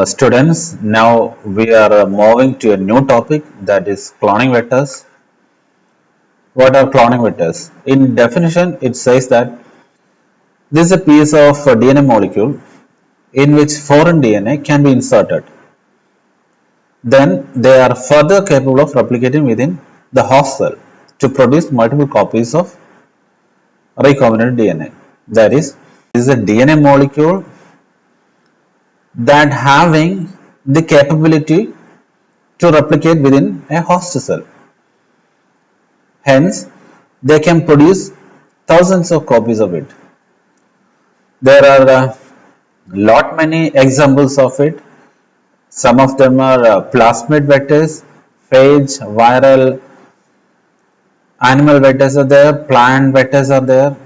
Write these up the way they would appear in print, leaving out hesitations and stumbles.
Students, now we are moving to a new topic, that is cloning vectors. What are cloning vectors? In definition, it says that this is a piece of DNA molecule in which foreign DNA can be inserted. Then they are further capable of replicating within the host cell to produce multiple copies of recombinant DNA. That is a DNA molecule that having the capability to replicate within a host cell. Hence, they can produce thousands of copies of it. There are lot many examples of it. Some of them are plasmid vectors, phage, viral, animal vectors are there, plant vectors are there.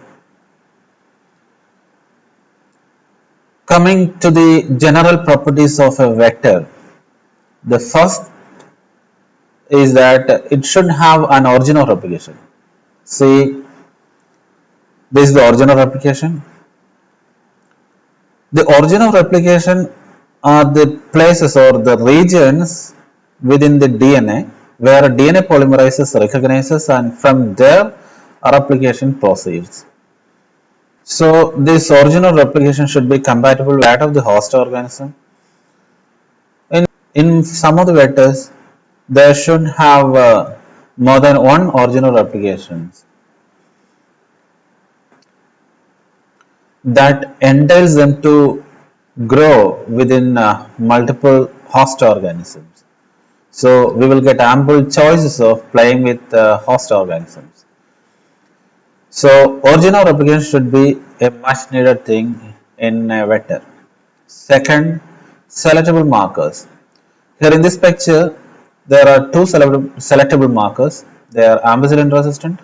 Coming to the general properties of a vector, the first is that it should have an origin of replication. See, this is the origin of replication. The origin of replication are the places or the regions within the DNA where DNA polymerase recognizes, and from there a replication proceeds. So this origin of replication should be compatible with that of the host organism. In some of the vectors, they should have more than one origin of replications. That entails them to grow within multiple host organisms. So we will get ample choices of playing with host organisms. So origin of replication should be a much needed thing in a vector. Second, selectable markers. Here in this picture, there are two selectable markers. They are ampicillin resistant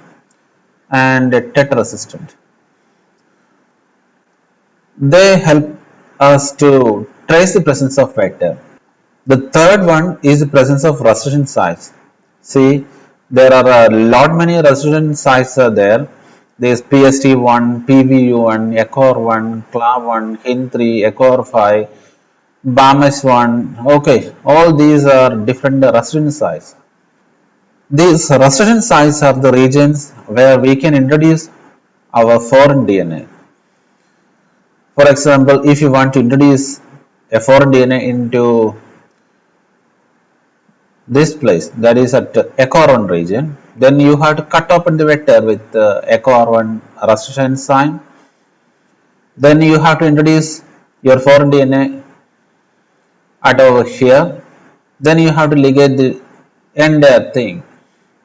and tet resistant. They help us to trace the presence of vector. The third one is the presence of restriction sites. See, there are a lot many restriction sites are there. There is PST1, PVU1, ECOR1, CLAV1, HIN3, ECOR5, BAMS1. Okay, all these are different restriction sites. These restriction sites are the regions where we can introduce our foreign DNA. For example, if you want to introduce a foreign DNA into this place, that is at ECOR1 region, then you have to cut open the vector with ECOR1 restriction sign. Then you have to introduce your foreign DNA at over here. Then you have to ligate the entire thing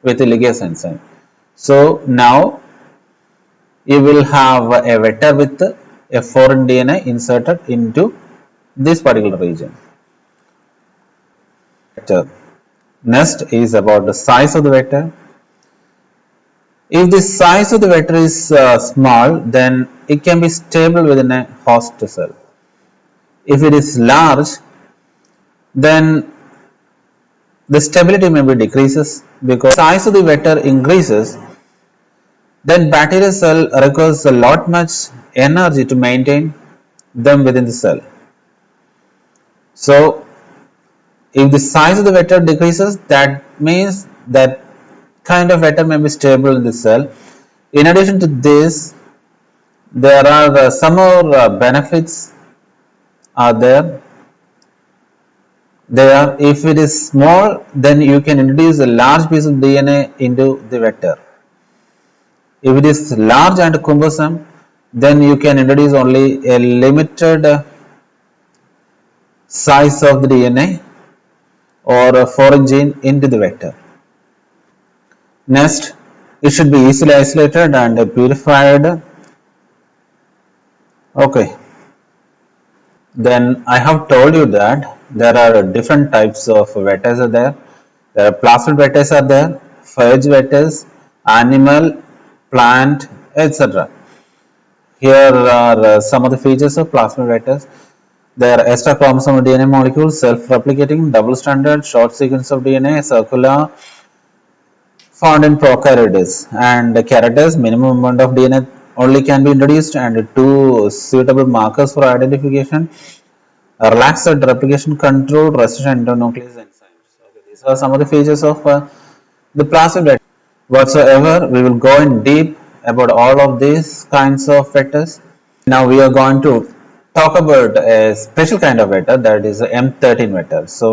with the ligation sign. So now you will have a vector with a foreign DNA inserted into this particular region. Next is about the size of the vector. If the size of the vector is small, then it can be stable within a host cell. If it is large, then the stability may be decreases, because size of the vector increases, then bacterial cell requires a lot much energy to maintain them within the cell. So if the size of the vector decreases, that means that kind of vector may be stable in the cell. In addition to this, there are some more benefits are there. If it is small, then you can introduce a large piece of DNA into the vector. If it is large and cumbersome, then you can introduce only a limited size of the DNA or a foreign gene into the vector. Next, it should be easily isolated and purified. Okay. Then I have told you that there are different types of vectors are there. There are plasmid vectors are there, phage vectors, animal, plant, etc. Here are some of the features of plasmid vectors. They are extra chromosome DNA molecules, self-replicating, double-stranded, short sequence of DNA, circular, found in prokaryotes, and characters. Minimum amount of DNA only can be introduced, and two suitable markers for identification. relaxed replication control, restriction endonuclease enzymes. Okay, these are some of the features of the plasmid vector. Whatsoever, we will go in deep about all of these kinds of vectors. Now we are going to talk about a special kind of vector, that is the M13 vector. So